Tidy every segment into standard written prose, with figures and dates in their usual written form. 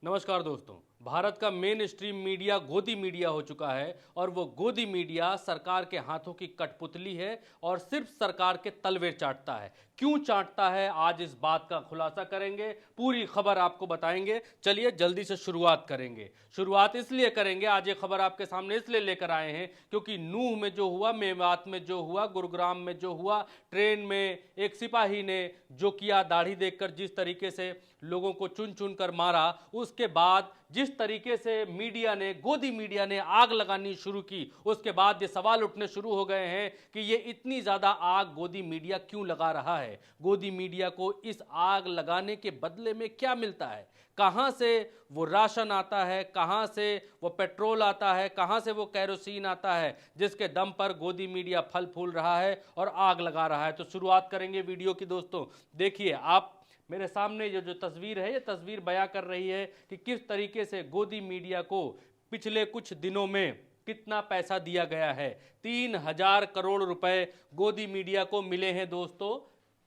नमस्कार दोस्तों। भारत का मेन स्ट्रीम मीडिया गोदी मीडिया हो चुका है और वो गोदी मीडिया सरकार के हाथों की कठपुतली है और सिर्फ सरकार के तलवे चाटता है। क्यों चाटता है, आज इस बात का खुलासा करेंगे, पूरी खबर आपको बताएंगे। चलिए जल्दी से शुरुआत करेंगे। शुरुआत इसलिए करेंगे, आज ये खबर आपके सामने इसलिए लेकर आए हैं क्योंकि नूह में जो हुआ, मेवात में जो हुआ, गुरुग्राम में जो हुआ, ट्रेन में एक सिपाही ने जो किया, दाढ़ी देखकर जिस तरीके से लोगों को चुन चुन कर मारा, उसके बाद जिस तरीके से मीडिया ने, गोदी मीडिया ने आग लगानी शुरू की, उसके बाद ये सवाल उठने शुरू हो गए हैं कि ये इतनी ज्यादा आग गोदी मीडिया क्यों लगा रहा है। गोदी मीडिया को इस आग लगाने के बदले में क्या मिलता है, कहां से वो राशन आता है, कहां से वो पेट्रोल आता है, कहां से वो कैरोसिन आता है जिसके दम पर गोदी मीडिया फल फूल रहा है और आग लगा रहा है। तो शुरुआत करेंगे वीडियो की। दोस्तों देखिए, आप मेरे सामने ये जो तस्वीर है, ये तस्वीर बयां कर रही है कि किस तरीके से गोदी मीडिया को पिछले कुछ दिनों में कितना पैसा दिया गया है। 3,000 करोड़ रुपए गोदी मीडिया को मिले हैं दोस्तों।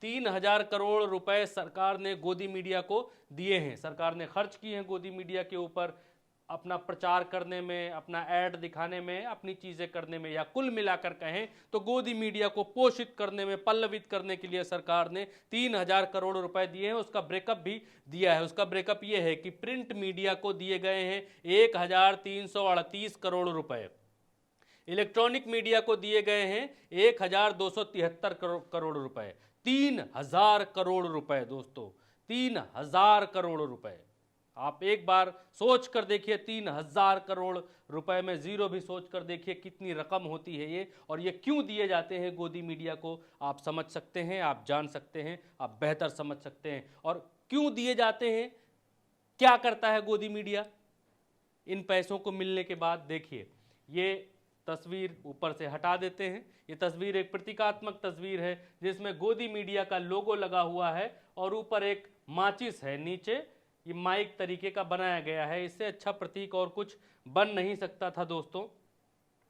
3,000 करोड़ रुपए सरकार ने गोदी मीडिया को दिए हैं, सरकार ने खर्च किए हैं गोदी मीडिया के ऊपर, अपना प्रचार करने में, अपना ऐड दिखाने में, अपनी चीजें करने में, या कुल मिलाकर कहें तो गोदी मीडिया को पोषित करने में, पल्लवित करने के लिए सरकार ने 3,000 करोड़ रुपए दिए हैं। उसका ब्रेकअप भी दिया है। उसका ब्रेकअप ये है कि प्रिंट मीडिया को दिए गए हैं 1,338 करोड़ रुपए, इलेक्ट्रॉनिक मीडिया को दिए गए हैं 1,273 करोड़ रुपए। 3,000 करोड़ रुपए दोस्तों, 3,000 करोड़ रुपए। आप एक बार सोच कर देखिए, 3,000 करोड़ रुपए में जीरो भी सोच कर देखिए कितनी रकम होती है ये, और ये क्यों दिए जाते हैं गोदी मीडिया को, आप समझ सकते हैं, आप जान सकते हैं, आप बेहतर समझ सकते हैं। और क्यों दिए जाते हैं, क्या करता है गोदी मीडिया इन पैसों को मिलने के बाद। देखिए, ये तस्वीर ऊपर से हटा देते हैं। ये तस्वीर एक प्रतीकात्मक तस्वीर है जिसमें गोदी मीडिया का लोगो लगा हुआ है और ऊपर एक माचिस है, नीचे ये माइक तरीके का बनाया गया है। इससे अच्छा प्रतीक और कुछ बन नहीं सकता था दोस्तों,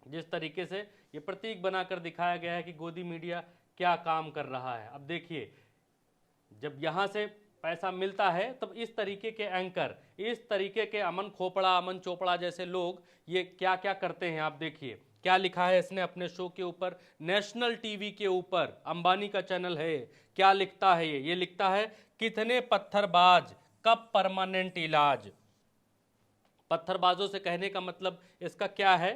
जिस तरीके से ये प्रतीक बनाकर दिखाया गया है कि गोदी मीडिया क्या काम कर रहा है। अब देखिए, जब यहाँ से पैसा मिलता है तब इस तरीके के एंकर, इस तरीके के अमन खोपड़ा, अमन चोपड़ा जैसे लोग ये क्या क्या करते हैं। आप देखिए क्या लिखा है इसने अपने शो के ऊपर, नेशनल टीवी के ऊपर, अंबानी का चैनल है। क्या लिखता है ये लिखता है, कितने पत्थरबाज, कब परमानेंट इलाज। पत्थरबाजों से कहने का मतलब इसका क्या है,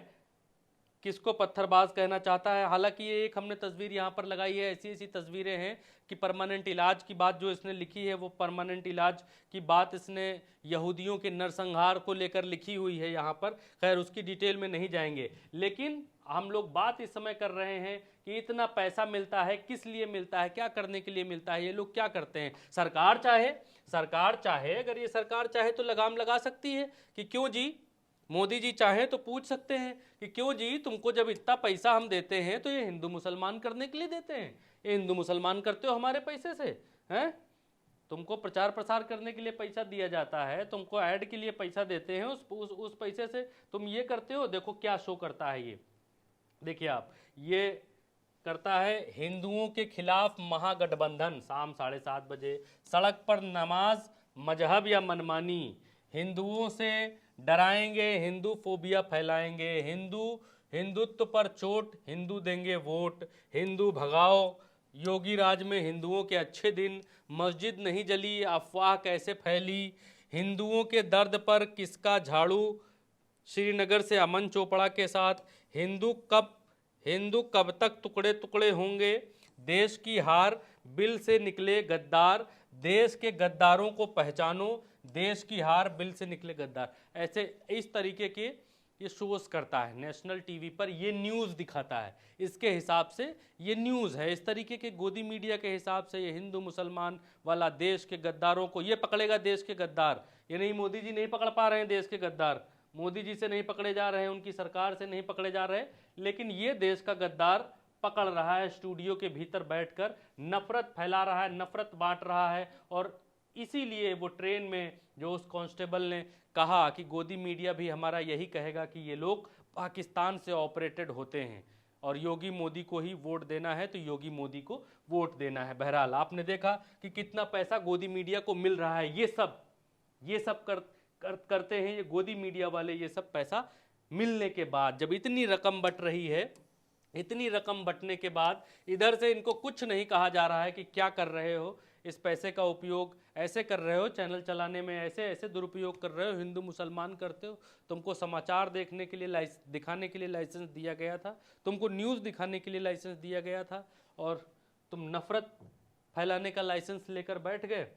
किसको पत्थरबाज कहना चाहता है। हालांकि ये एक हमने तस्वीर यहाँ पर लगाई है, ऐसी ऐसी तस्वीरें हैं कि परमानेंट इलाज की बात जो इसने लिखी है, वो परमानेंट इलाज की बात इसने यहूदियों के नरसंहार को लेकर लिखी हुई है यहाँ पर। खैर, उसकी डिटेल में नहीं जाएंगे, लेकिन हम लोग बात इस समय कर रहे हैं कि इतना पैसा मिलता है, किस लिए मिलता है, क्या करने के लिए मिलता है, ये लोग क्या करते हैं। सरकार चाहे, अगर ये सरकार चाहे तो लगाम लगा सकती है कि क्यों जी, मोदी जी चाहे तो पूछ सकते हैं कि क्यों जी, तुमको जब इतना पैसा हम देते हैं तो ये हिंदू मुसलमान करने के लिए देते हैं, ये हिंदू मुसलमान करते हो हमारे पैसे से, हैं? तुमको प्रचार प्रसार करने के लिए पैसा दिया जाता है, तुमको ऐड के लिए पैसा देते हैं, उस पैसे से तुम ये करते हो। देखो क्या शो करता है ये, देखिए आप, ये करता है हिंदुओं के खिलाफ महागठबंधन। शाम 7:30 बजे सड़क पर नमाज, मजहब या मनमानी, हिंदुओं से डराएंगे, हिंदू फोबिया फैलाएंगे, हिंदुत्व पर चोट, हिंदू देंगे वोट, हिंदू भगाओ, योगी राज में हिंदुओं के अच्छे दिन, मस्जिद नहीं जली, अफवाह कैसे फैली, हिंदुओं के दर्द पर किसका झाड़ू, श्रीनगर से अमन चोपड़ा के साथ, हिंदू कब तक टुकड़े टुकड़े होंगे, देश की हार, बिल से निकले गद्दार, देश के गद्दारों को पहचानो, देश की हार, बिल से निकले गद्दार। ऐसे इस तरीके के ये शोज करता है नेशनल टीवी पर, ये न्यूज़ दिखाता है, इसके हिसाब से ये न्यूज़ है। इस तरीके के गोदी मीडिया के हिसाब से ये हिंदू मुसलमान वाला, देश के गद्दारों को ये पकड़ेगा, देश के गद्दार। ये नहीं, मोदी जी नहीं पकड़ पा रहे हैं देश के गद्दार, मोदी जी से नहीं पकड़े जा रहे हैं, उनकी सरकार से नहीं पकड़े जा रहे, लेकिन ये देश का गद्दार पकड़ रहा है, स्टूडियो के भीतर बैठकर नफरत फैला रहा है, नफरत बांट रहा है। और इसीलिए वो ट्रेन में जो उस कांस्टेबल ने कहा कि गोदी मीडिया भी हमारा यही कहेगा कि ये लोग पाकिस्तान से ऑपरेटेड होते हैं और योगी मोदी को ही वोट देना है, तो योगी मोदी को वोट देना है। बहरहाल आपने देखा कि कितना पैसा गोदी मीडिया को मिल रहा है। ये सब करते हैं ये गोदी मीडिया वाले, ये सब पैसा मिलने के बाद। जब इतनी रकम बट रही है, इतनी रकम बटने के बाद इधर से इनको कुछ नहीं कहा जा रहा है कि क्या कर रहे हो, इस पैसे का उपयोग ऐसे कर रहे हो, चैनल चलाने में ऐसे ऐसे दुरुपयोग कर रहे हो, हिंदू मुसलमान करते हो, तुमको समाचार देखने के लिए दिखाने के लिए लाइसेंस दिया गया था, तुमको न्यूज़ दिखाने के लिए लाइसेंस दिया गया था, और तुम नफरत फैलाने का लाइसेंस लेकर बैठ गए।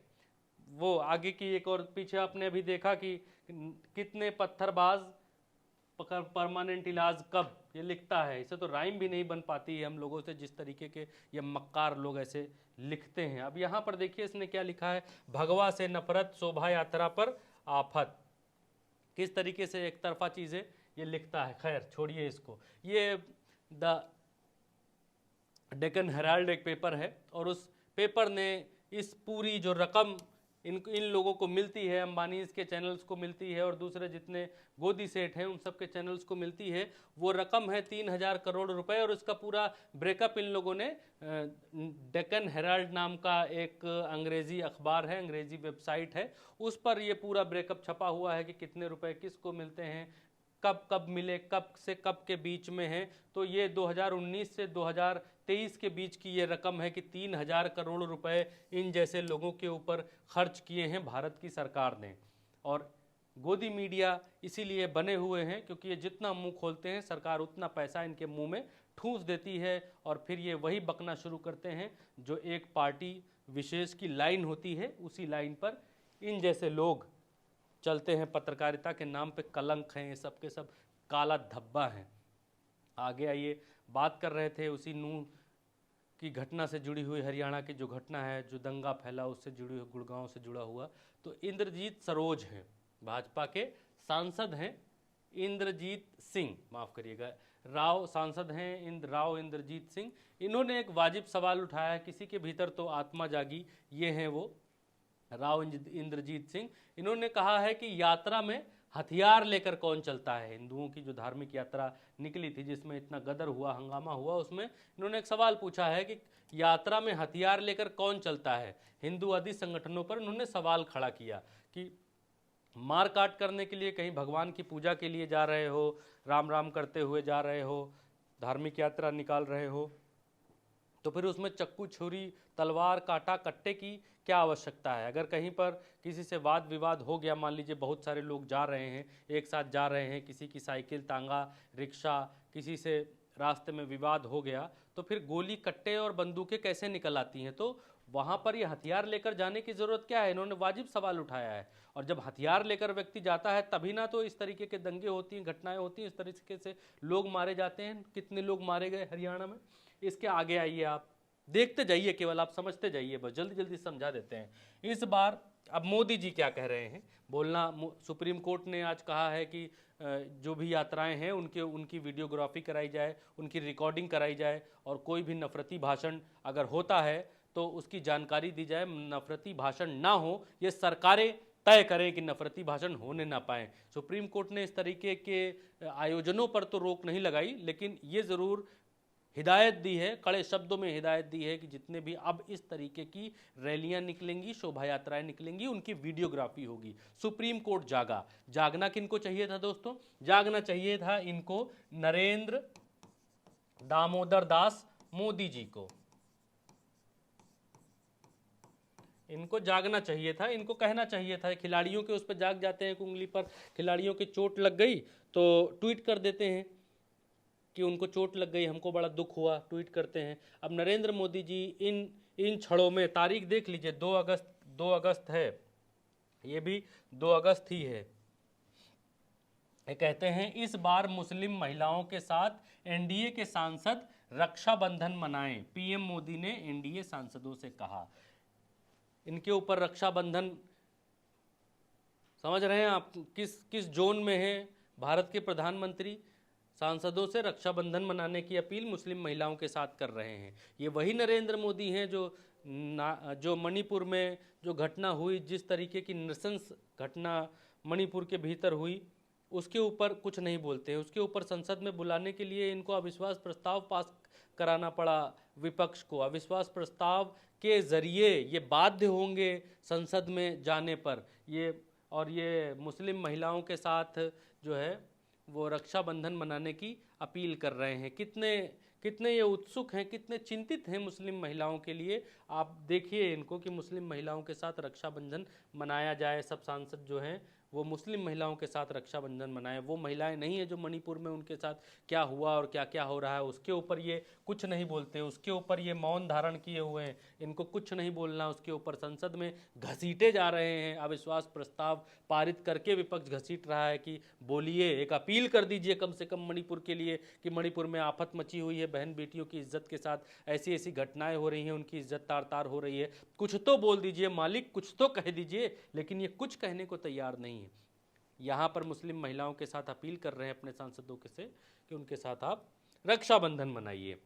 वो आगे की एक और पीछे आपने अभी देखा कि कितने पत्थरबाज परमानेंट इलाज कब, ये लिखता है, इसे तो राइम भी नहीं बन पाती है हम लोगों से, जिस तरीके के ये मक्कार लोग ऐसे लिखते हैं। अब यहाँ पर देखिए इसने क्या लिखा है, भगवा से नफरत शोभा यात्रा पर आफत। किस तरीके से एक तरफा चीज़ें ये लिखता है। खैर छोड़िए इसको। ये द डेक्कन हेराल्ड एक पेपर है, और उस पेपर ने इस पूरी जो रकम इन लोगों को मिलती है, अंबानी के चैनल्स को मिलती है और दूसरे जितने गोदी सेठ हैं उन सब के चैनल्स को मिलती है, वो रकम है 3000 करोड़ रुपए। और उसका पूरा ब्रेकअप इन लोगों ने, डेक्कन हेराल्ड नाम का एक अंग्रेजी अखबार है, अंग्रेजी वेबसाइट है, उस पर ये पूरा ब्रेकअप छपा हुआ है कि कितने रुपए किसको मिलते हैं, कब कब मिले, कब से कब के बीच में है। तो ये 2019 से 2023 के बीच की ये रकम है कि 3000 करोड़ रुपए इन जैसे लोगों के ऊपर खर्च किए हैं भारत की सरकार ने। और गोदी मीडिया इसीलिए बने हुए हैं क्योंकि ये जितना मुंह खोलते हैं सरकार उतना पैसा इनके मुंह में ठूंस देती है, और फिर ये वही बकना शुरू करते हैं जो एक पार्टी विशेष की लाइन होती है, उसी लाइन पर इन जैसे लोग चलते हैं। पत्रकारिता के नाम पे कलंक हैं, ये सब के सब काला धब्बा हैं। आगे आइए, बात कर रहे थे उसी नूह की घटना से जुड़ी हुई, हरियाणा की जो घटना है, जो दंगा फैला उससे जुड़ी हुई, गुड़गांव से जुड़ा हुआ। तो इंद्रजीत सरोज हैं, भाजपा के सांसद हैं, इंद्रजीत सिंह, माफ़ करिएगा, राव सांसद हैं राव इंद्रजीत सिंह। इन्होंने एक वाजिब सवाल उठाया है, किसी के भीतर तो आत्मा जागी, ये हैं वो राव इंद्रजीत सिंह। इन्होंने कहा है कि यात्रा में हथियार लेकर कौन चलता है। हिंदुओं की जो धार्मिक यात्रा निकली थी जिसमें इतना गदर हुआ, हंगामा हुआ, उसमें इन्होंने एक सवाल पूछा है कि यात्रा में हथियार लेकर कौन चलता है। हिंदूवादी संगठनों पर इन्होंने सवाल खड़ा किया कि मार काट करने के लिए, कहीं भगवान की पूजा के लिए जा रहे हो, राम राम करते हुए जा रहे हो, धार्मिक यात्रा निकाल रहे हो, तो फिर उसमें चक्कू, छुरी, तलवार, कांटा, कट्टे की क्या आवश्यकता है। अगर कहीं पर किसी से वाद विवाद हो गया, मान लीजिए बहुत सारे लोग जा रहे हैं, एक साथ जा रहे हैं, किसी की साइकिल, तांगा, रिक्शा, किसी से रास्ते में विवाद हो गया, तो फिर गोली, कट्टे और बंदूकें कैसे निकल आती हैं। तो वहाँ पर ये हथियार लेकर जाने की ज़रूरत क्या है। इन्होंने वाजिब सवाल उठाया है। और जब हथियार लेकर व्यक्ति जाता है तभी ना तो इस तरीके के दंगे होती हैं, घटनाएं होती हैं, इस तरीके से लोग मारे जाते हैं। कितने लोग मारे गए हरियाणा में। इसके आगे आइए, आप देखते जाइए, केवल आप समझते जाइए, बस जल्दी जल्दी समझा देते हैं। इस बार अब मोदी जी क्या कह रहे हैं बोलना। सुप्रीम कोर्ट ने आज कहा है कि जो भी यात्राएं हैं उनकी वीडियोग्राफी कराई जाए, उनकी रिकॉर्डिंग कराई जाए, और कोई भी नफरती भाषण अगर होता है तो उसकी जानकारी दी जाए। नफरती भाषण ना हो, ये सरकारें तय करें कि नफरती भाषण होने ना पाए। सुप्रीम कोर्ट ने इस तरीके के आयोजनों पर तो रोक नहीं लगाई, लेकिन ये ज़रूर हिदायत दी है, कड़े शब्दों में हिदायत दी है कि जितने भी अब इस तरीके की रैलियां निकलेंगी, शोभा यात्राएं निकलेंगी, उनकी वीडियोग्राफी होगी। सुप्रीम कोर्ट जागा। जागना किनको चाहिए था दोस्तों? जागना चाहिए था इनको, नरेंद्र दामोदर दास मोदी जी को। इनको जागना चाहिए था, इनको कहना चाहिए था। खिलाड़ियों के उस पर जाग जाते हैं, उंगली पर खिलाड़ियों की चोट लग गई तो ट्वीट कर देते हैं कि उनको चोट लग गई, हमको बड़ा दुख हुआ, ट्वीट करते हैं। अब नरेंद्र मोदी जी इन क्षणों में, तारीख देख लीजिए, 2 अगस्त है, ये भी 2 अगस्त ही है। ये कहते हैं, इस बार मुस्लिम महिलाओं के साथ एनडीए के सांसद रक्षाबंधन मनाएं, पीएम मोदी ने एनडीए सांसदों से कहा। इनके ऊपर रक्षाबंधन, समझ रहे हैं आप किस जोन में है भारत के प्रधानमंत्री? सांसदों से रक्षाबंधन मनाने की अपील मुस्लिम महिलाओं के साथ कर रहे हैं। ये वही नरेंद्र मोदी हैं जो मणिपुर में जो घटना हुई, जिस तरीके की नृशंस घटना मणिपुर के भीतर हुई, उसके ऊपर कुछ नहीं बोलते हैं। उसके ऊपर संसद में बुलाने के लिए इनको अविश्वास प्रस्ताव पास कराना पड़ा विपक्ष को। अविश्वास प्रस्ताव के जरिए ये बाध्य होंगे संसद में जाने पर। ये और ये मुस्लिम महिलाओं के साथ जो है वो रक्षाबंधन मनाने की अपील कर रहे हैं। कितने कितने ये उत्सुक हैं, कितने चिंतित हैं मुस्लिम महिलाओं के लिए। आप देखिए इनको कि मुस्लिम महिलाओं के साथ रक्षाबंधन मनाया जाए। सब सांसद जो हैं वो मुस्लिम महिलाओं के साथ रक्षाबंधन मनाएं। वो महिलाएं नहीं है जो मणिपुर में उनके साथ क्या हुआ और क्या क्या हो रहा है उसके ऊपर ये कुछ नहीं बोलते, उसके ऊपर ये मौन धारण किए हुए हैं, इनको कुछ नहीं बोलना। उसके ऊपर संसद में घसीटे जा रहे हैं, अविश्वास प्रस्ताव पारित करके विपक्ष घसीट रहा है कि बोलिए, एक अपील कर दीजिए कम से कम मणिपुर के लिए कि मणिपुर में आफत मची हुई है, बहन बेटियों की इज्जत के साथ ऐसी ऐसी घटनाएं हो रही हैं, उनकी इज्जत तार तार हो रही है। कुछ तो बोल दीजिए मालिक, कुछ तो कह दीजिए। लेकिन ये कुछ कहने को तैयार नहीं है। यहाँ पर मुस्लिम महिलाओं के साथ अपील कर रहे हैं अपने सांसदों के से कि उनके साथ आप रक्षाबंधन मनाइए।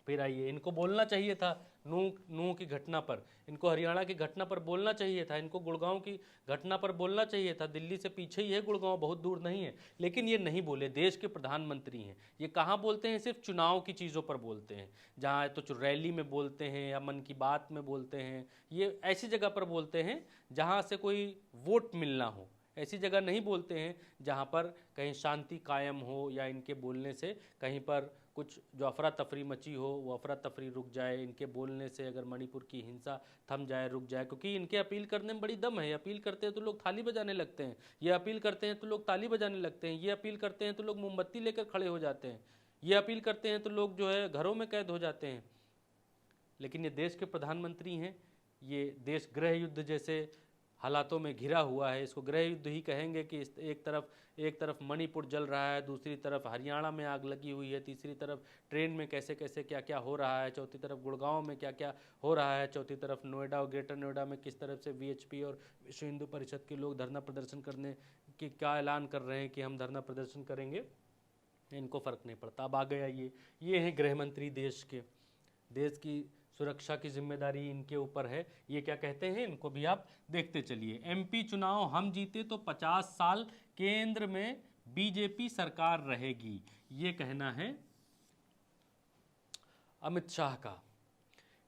फिर आइए, इनको बोलना चाहिए था नूह की घटना पर, इनको हरियाणा की घटना पर बोलना चाहिए था, इनको गुड़गांव की घटना पर बोलना चाहिए था। दिल्ली से पीछे ही है गुड़गांव, बहुत दूर नहीं है, लेकिन ये नहीं बोले। देश के प्रधानमंत्री हैं, ये कहाँ बोलते हैं? सिर्फ चुनाव की चीज़ों पर बोलते हैं, जहाँ तो रैली में बोलते हैं या मन की बात में बोलते हैं। ये ऐसी जगह पर बोलते हैं जहाँ से कोई वोट मिलना हो, ऐसी जगह नहीं बोलते हैं जहाँ पर कहीं शांति कायम हो या इनके बोलने से कहीं पर कुछ जो अफरा तफरी मची हो वो अफरा तफरी रुक जाए, इनके बोलने से अगर मणिपुर की हिंसा थम जाए, रुक जाए। क्योंकि इनके अपील करने में बड़ी दम है। अपील करते हैं तो लोग थाली बजाने लगते हैं, ये अपील करते हैं तो लोग ताली बजाने लगते हैं, ये अपील करते हैं तो लोग मोमबत्ती लेकर खड़े हो जाते हैं, ये अपील करते हैं तो लोग जो है घरों में कैद हो जाते हैं। लेकिन ये देश के प्रधानमंत्री हैं, ये देश गृह युद्ध जैसे हालातों में घिरा हुआ है, इसको गृह युद्ध ही कहेंगे कि एक तरफ मणिपुर जल रहा है, दूसरी तरफ हरियाणा में आग लगी हुई है, तीसरी तरफ ट्रेन में कैसे कैसे क्या क्या हो रहा है, चौथी तरफ गुड़गांव में क्या क्या हो रहा है, चौथी तरफ नोएडा और ग्रेटर नोएडा में किस तरफ से वीएचपी और विश्व हिंदू परिषद के लोग धरना प्रदर्शन करने की क्या ऐलान कर रहे हैं कि हम धरना प्रदर्शन करेंगे। इनको फ़र्क नहीं पड़ता। अब आ गया ये हैं गृह मंत्री देश के, देश की सुरक्षा की जिम्मेदारी इनके ऊपर है। ये क्या कहते हैं इनको भी आप देखते चलिए। एमपी चुनाव हम जीते तो 50 साल केंद्र में बीजेपी सरकार रहेगी, ये कहना है अमित शाह का।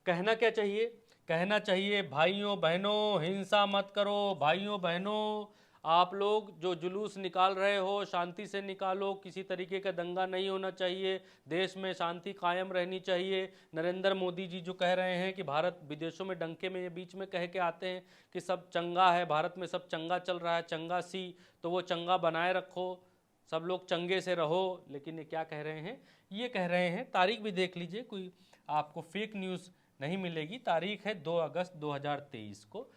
कहना क्या चाहिए? कहना चाहिए भाइयों बहनों हिंसा मत करो, भाइयों बहनों आप लोग जो जुलूस निकाल रहे हो शांति से निकालो, किसी तरीके का दंगा नहीं होना चाहिए, देश में शांति कायम रहनी चाहिए। नरेंद्र मोदी जी जो कह रहे हैं कि भारत विदेशों में डंके में ये बीच में कह के आते हैं कि सब चंगा है, भारत में सब चंगा चल रहा है, चंगा सी, तो वो चंगा बनाए रखो, सब लोग चंगे से रहो। लेकिन ये क्या कह रहे हैं? ये कह रहे हैं, तारीख भी देख लीजिए, कोई आपको फेक न्यूज़ नहीं मिलेगी। तारीख है 2 अगस्त 2023 को।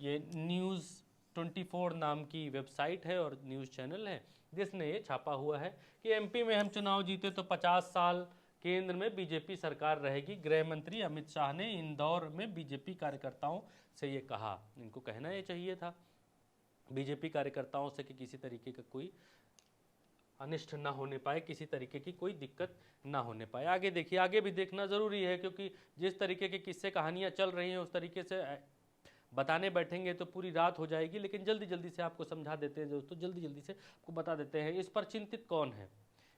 ये न्यूज़ 24 नाम की वेबसाइट है और न्यूज़ चैनल है जिसने ये छापा हुआ है कि एमपी में हम चुनाव जीते तो 50 साल केंद्र में बीजेपी सरकार रहेगी। गृह मंत्री अमित शाह ने इंदौर में बीजेपी कार्यकर्ताओं से ये कहा। इनको कहना ये चाहिए था बीजेपी कार्यकर्ताओं से कि किसी तरीके का कोई अनिष्ट ना होने पाए, किसी तरीके की कोई दिक्कत ना होने पाए। आगे देखिए, आगे भी देखना ज़रूरी है क्योंकि जिस तरीके के किस्से कहानियाँ चल रही हैं उस तरीके से बताने बैठेंगे तो पूरी रात हो जाएगी। लेकिन जल्दी जल्दी से आपको समझा देते हैं दोस्तों, जल्दी जल्दी से आपको बता देते हैं। इस पर चिंतित कौन है?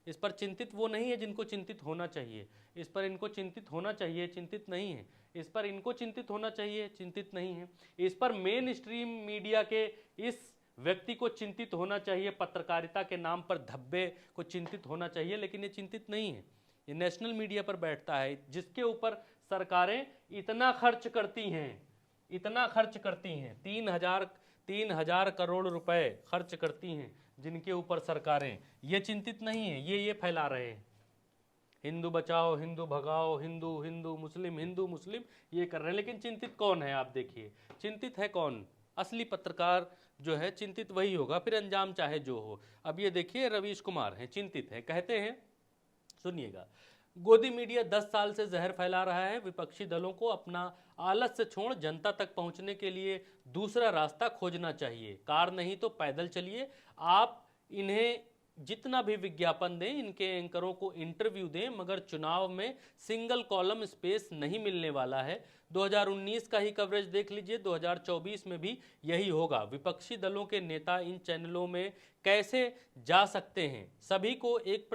इस पर चिंतित वो नहीं है जिनको चिंतित होना चाहिए। इस पर इनको चिंतित होना चाहिए, चिंतित नहीं है। इस पर इनको चिंतित होना चाहिए, चिंतित नहीं है। इस पर मेन स्ट्रीम मीडिया के इस व्यक्ति को चिंतित होना चाहिए, पत्रकारिता के नाम पर धब्बे को चिंतित होना चाहिए, लेकिन ये चिंतित नहीं है। ये नेशनल मीडिया पर बैठता है जिसके ऊपर सरकारें इतना खर्च करती हैं, इतना खर्च करती हैं, 3,000 करोड़ रुपए खर्च करती हैं, जिनके ऊपर सरकारें ये चिंतित नहीं है। ये फैला रहे हैं हिंदू बचाओ, हिंदू भगाओ, हिंदू हिंदू मुस्लिम, हिंदू मुस्लिम, ये कर रहे हैं। लेकिन चिंतित कौन है? आप देखिए, चिंतित है कौन? असली पत्रकार जो है चिंतित वही होगा, फिर अंजाम चाहे जो हो। अब ये देखिए रवीश कुमार हैं, चिंतित हैं, कहते हैं, सुनिएगा। गोदी मीडिया 10 साल से जहर फैला रहा है, विपक्षी दलों को अपना आलस्य छोड़ जनता तक पहुंचने के लिए दूसरा रास्ता खोजना चाहिए। कार नहीं तो पैदल चलिए। आप इन्हें जितना भी विज्ञापन दें, इनके एंकरों को इंटरव्यू दें, मगर चुनाव में सिंगल कॉलम स्पेस नहीं मिलने वाला है। 2019 का ही कवरेज देख लीजिए, 2024 में भी यही होगा। विपक्षी दलों के नेता इन चैनलों में कैसे जा सकते हैं? सभी को एक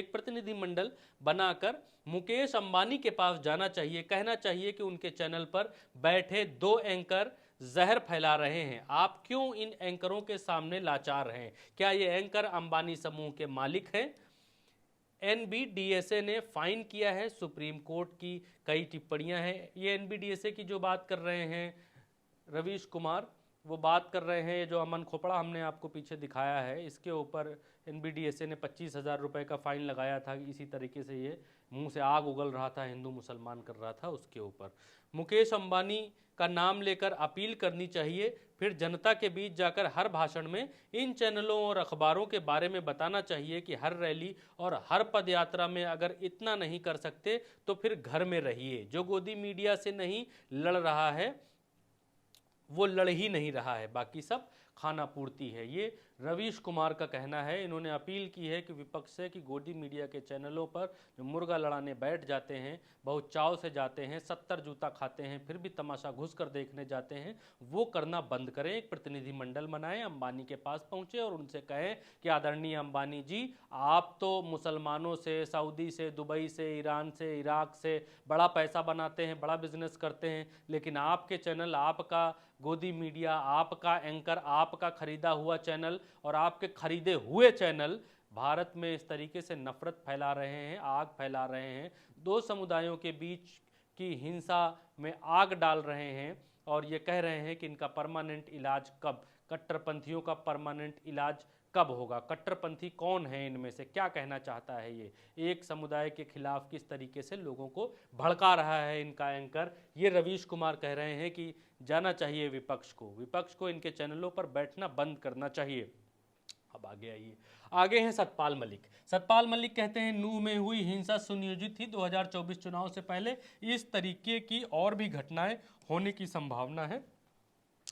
प्रतिनिधिमंडल बनाकर मुकेश अंबानी के पास जाना चाहिए, कहना चाहिए कि उनके चैनल पर बैठे 2 एंकर जहर फैला रहे हैं। आप क्यों इन एंकरों के सामने लाचार हैं? क्या ये एंकर अंबानी समूह के मालिक हैं? एनबीडीएसए ने फाइन किया है। सुप्रीम कोर्ट की कई टिप्पणियां हैं। ये एनबीडीएसए की जो बात कर रहे हैं रवीश कुमार, वो बात कर रहे हैं जो अमन खोपड़ा हमने आपको पीछे दिखाया है, इसके ऊपर एनबीडीएसए ने 25,000 रुपये का फाइन लगाया था। इसी तरीके से ये मुंह से आग उगल रहा था, हिंदू मुसलमान कर रहा था उसके ऊपर। मुकेश अंबानी का नाम लेकर अपील करनी चाहिए, फिर जनता के बीच जाकर हर भाषण में इन चैनलों और अखबारों के बारे में बताना चाहिए कि हर रैली और हर पदयात्रा में अगर इतना नहीं कर सकते तो फिर घर में रहिए। जो गोदी मीडिया से नहीं लड़ रहा है वो लड़ ही नहीं रहा है, बाकी सब खाना पूर्ति है। ये रवीश कुमार का कहना है। इन्होंने अपील की है कि विपक्ष से कि गोदी मीडिया के चैनलों पर जो मुर्गा लड़ाने बैठ जाते हैं, बहुत चाव से जाते हैं, 70 जूता खाते हैं, फिर भी तमाशा घुस कर देखने जाते हैं, वो करना बंद करें। एक प्रतिनिधिमंडल बनाएं, अंबानी के पास पहुंचे और उनसे कहें कि आदरणीय अंबानी जी, आप तो मुसलमानों से, सऊदी से, दुबई से, ईरान से, इराक से बड़ा पैसा बनाते हैं, बड़ा बिजनेस करते हैं, लेकिन आपके चैनल, आपका गोदी मीडिया, आपका एंकर, आपका खरीदा हुआ चैनल और आपके खरीदे हुए चैनल भारत में इस तरीके से नफरत फैला रहे हैं, आग फैला रहे हैं, दो समुदायों के बीच की हिंसा में आग डाल रहे हैं और ये कह रहे हैं कि इनका परमानेंट इलाज कब, कट्टरपंथियों का परमानेंट इलाज कब होगा। कट्टरपंथी कौन है इनमें से, क्या कहना चाहता है ये, एक समुदाय के खिलाफ किस तरीके से लोगों को भड़का रहा है इनका एंकर। ये रवीश कुमार कह रहे हैं कि जाना चाहिए विपक्ष को इनके चैनलों पर बैठना बंद करना चाहिए। अब आगे आइए, आगे हैं सतपाल मलिक। सतपाल मलिक कहते हैं नूह में हुई हिंसा सुनियोजित थी, 2024 चुनाव से पहले इस तरीके की और भी घटनाएं होने की संभावना है।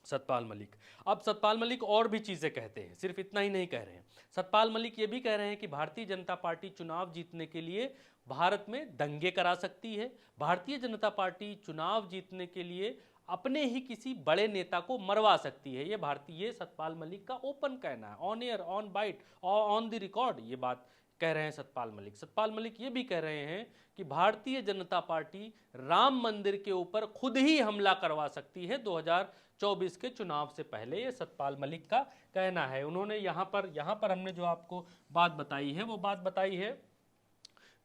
सतपाल मलिक, अब सतपाल मलिक और भी चीजें कहते हैं, सिर्फ इतना ही नहीं कह रहे हैं। सतपाल मलिक ये भी कह रहे हैं कि भारतीय जनता पार्टी चुनाव जीतने के लिए भारत में दंगे करा सकती है। भारतीय जनता पार्टी चुनाव जीतने के लिए अपने ही किसी बड़े नेता को मरवा सकती है। ये भारतीय सतपाल मलिक का ओपन कहना है, ऑन एयर, ऑन बाइट और ऑन द रिकॉर्ड ये बात कह रहे हैं सतपाल मलिक। सतपाल मलिक ये भी कह रहे हैं कि भारतीय जनता पार्टी राम मंदिर के ऊपर खुद ही हमला करवा सकती है 2024 के चुनाव से पहले। ये सतपाल मलिक का कहना है। उन्होंने यहाँ पर हमने जो आपको बात बताई है वो बात बताई है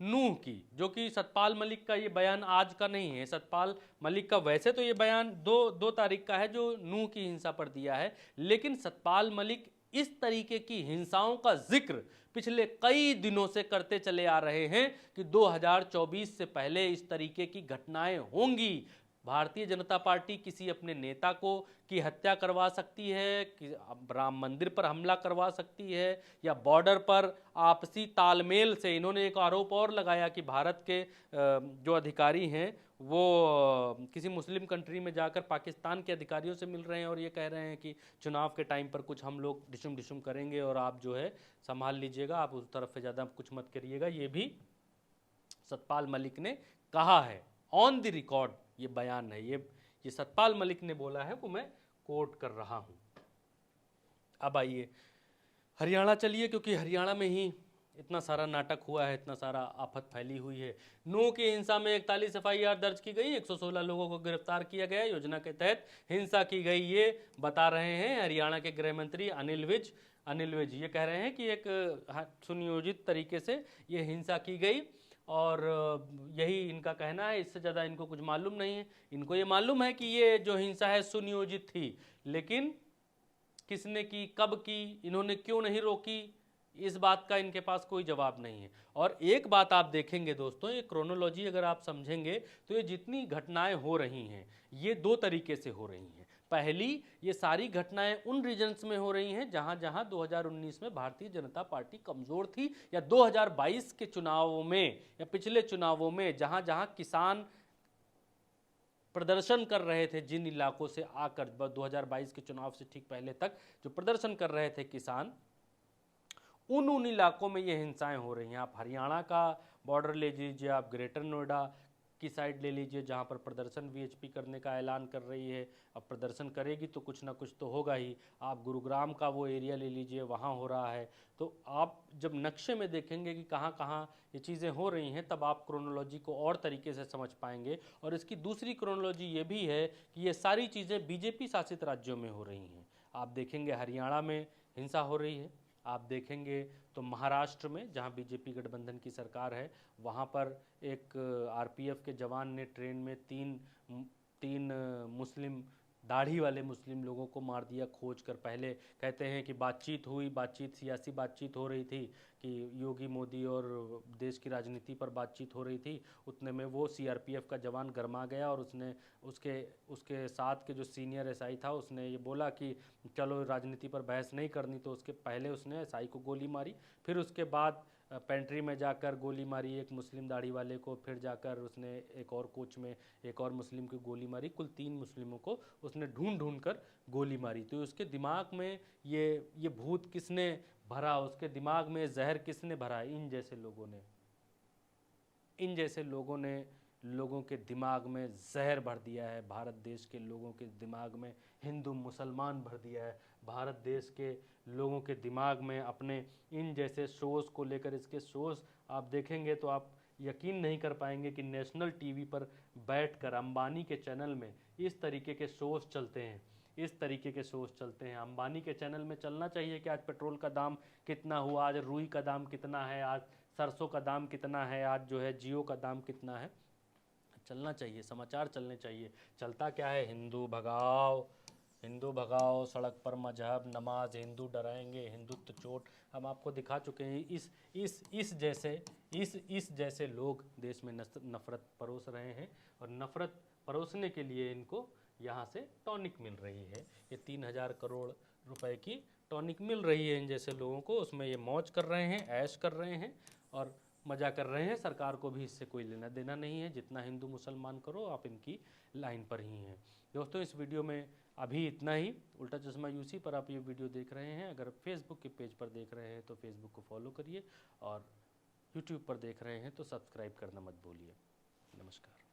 नूह की, जो कि सतपाल मलिक का ये बयान आज का नहीं है। सतपाल मलिक का वैसे तो ये बयान दो तारीख का है जो नूह की हिंसा पर दिया है, लेकिन सतपाल मलिक इस तरीके की हिंसाओं का जिक्र पिछले कई दिनों से करते चले आ रहे हैं कि 2024 से पहले इस तरीके की घटनाएं होंगी। भारतीय जनता पार्टी किसी अपने नेता को की हत्या करवा सकती है, कि राम मंदिर पर हमला करवा सकती है, या बॉर्डर पर आपसी तालमेल से। इन्होंने एक आरोप और लगाया कि भारत के जो अधिकारी हैं वो किसी मुस्लिम कंट्री में जाकर पाकिस्तान के अधिकारियों से मिल रहे हैं और ये कह रहे हैं कि चुनाव के टाइम पर कुछ हम लोग डिशुम डिशुम करेंगे और आप जो है संभाल लीजिएगा, आप उस तरफ से ज़्यादा कुछ मत करिएगा। ये भी सतपाल मलिक ने कहा है, ऑन द रिकॉर्ड ये बयान है, ये सतपाल मलिक ने बोला है, वो मैं कोट कर रहा हूं। अब आइए हरियाणा चलिए, क्योंकि हरियाणा में ही इतना सारा नाटक हुआ है, इतना सारा आफत फैली हुई है। नूह की हिंसा में 41 एफआईआर दर्ज की गई, 116 लोगों को गिरफ्तार किया गया। योजना के तहत हिंसा की गई, ये बता रहे हैं हरियाणा के गृह मंत्री अनिल विज। ये कह रहे हैं कि एक सुनियोजित तरीके से ये हिंसा की गई और यही इनका कहना है, इससे ज़्यादा इनको कुछ मालूम नहीं है। इनको ये मालूम है कि ये जो हिंसा है सुनियोजित थी, लेकिन किसने की, कब की, इन्होंने क्यों नहीं रोकी, इस बात का इनके पास कोई जवाब नहीं है। और एक बात आप देखेंगे दोस्तों, ये क्रोनोलॉजी अगर आप समझेंगे तो ये जितनी घटनाएं हो रही हैं ये दो तरीके से हो रही हैं। पहली, ये सारी घटनाएं उन रीजन्स में हो रही हैं जहां जहां 2019 में भारतीय जनता पार्टी कमजोर थी, या 2022 के चुनावों में या पिछले चुनावों में जहां जहां किसान प्रदर्शन कर रहे थे, जिन इलाकों से आकर 2022 के चुनाव से ठीक पहले तक जो प्रदर्शन कर रहे थे किसान, उन इलाकों में ये हिंसाएं हो रही हैं। आप हरियाणा का बॉर्डर ले लीजिए, आप ग्रेटर नोएडा की साइड ले लीजिए, जहां पर प्रदर्शन वीएचपी करने का ऐलान कर रही है। अब प्रदर्शन करेगी तो कुछ ना कुछ तो होगा ही। आप गुरुग्राम का वो एरिया ले लीजिए, वहाँ हो रहा है। तो आप जब नक्शे में देखेंगे कि कहाँ कहाँ ये चीज़ें हो रही हैं, तब आप क्रोनोलॉजी को और तरीके से समझ पाएंगे। और इसकी दूसरी क्रोनोलॉजी ये भी है कि ये सारी चीज़ें बीजेपी शासित राज्यों में हो रही हैं। आप देखेंगे हरियाणा में हिंसा हो रही है, आप देखेंगे तो महाराष्ट्र में जहां बीजेपी गठबंधन की सरकार है, वहां पर एक आरपीएफ के जवान ने ट्रेन में तीन मुस्लिम दाढ़ी वाले मुस्लिम लोगों को मार दिया खोज कर। पहले कहते हैं कि बातचीत हुई, सियासी बातचीत हो रही थी कि योगी मोदी और देश की राजनीति पर बातचीत हो रही थी। उतने में वो सीआरपीएफ का जवान गरमा गया और उसने उसके साथ के जो सीनियर एसआई था उसने ये बोला कि चलो राजनीति पर बहस नहीं करनी, तो उसके पहले उसने एसआई को गोली मारी। फिर उसके बाद पेंट्री में जाकर गोली मारी एक मुस्लिम दाढ़ी वाले को, फिर जाकर उसने एक और कोच में एक और मुस्लिम को गोली मारी। कुल 3 मुस्लिमों को उसने ढूंढ ढूंढ कर गोली मारी। तो उसके दिमाग में ये भूत किसने भरा, उसके दिमाग में जहर किसने भरा? इन जैसे लोगों ने लोगों के दिमाग में जहर भर दिया है। भारत देश के लोगों के दिमाग में हिंदू मुसलमान भर दिया है। भारत देश के लोगों के दिमाग में अपने इन जैसे शोज़ को लेकर, इसके शोज़ आप देखेंगे तो आप यकीन नहीं कर पाएंगे कि नेशनल टीवी पर बैठकर अंबानी के चैनल में इस तरीके के शोज़ चलते हैं। अंबानी के चैनल में चलना चाहिए कि आज पेट्रोल का दाम कितना हुआ, आज रुई का दाम कितना है, आज सरसों का दाम कितना है, आज जो है जियो का दाम कितना है। चलना चाहिए, समाचार चलने चाहिए। चलता क्या है? हिंदू भगाओ, सड़क पर मजहब नमाज, हिंदू डराएंगे, हिंदुत्व चोट। हम आपको दिखा चुके हैं इस जैसे लोग देश में नफरत परोस रहे हैं, और नफरत परोसने के लिए इनको यहाँ से टॉनिक मिल रही है। ये 3000 करोड़ रुपए की टॉनिक मिल रही है इन जैसे लोगों को, उसमें ये मौज कर रहे हैं, ऐश कर रहे हैं और मजा कर रहे हैं। सरकार को भी इससे कोई लेना देना नहीं है। जितना हिंदू मुसलमान करो, आप इनकी लाइन पर ही हैं। दोस्तों, इस वीडियो में अभी इतना ही। उल्टा चश्मा यूसी पर आप ये वीडियो देख रहे हैं। अगर फेसबुक के पेज पर देख रहे हैं तो फेसबुक को फॉलो करिए, और यूट्यूब पर देख रहे हैं तो सब्सक्राइब करना मत भूलिए। नमस्कार।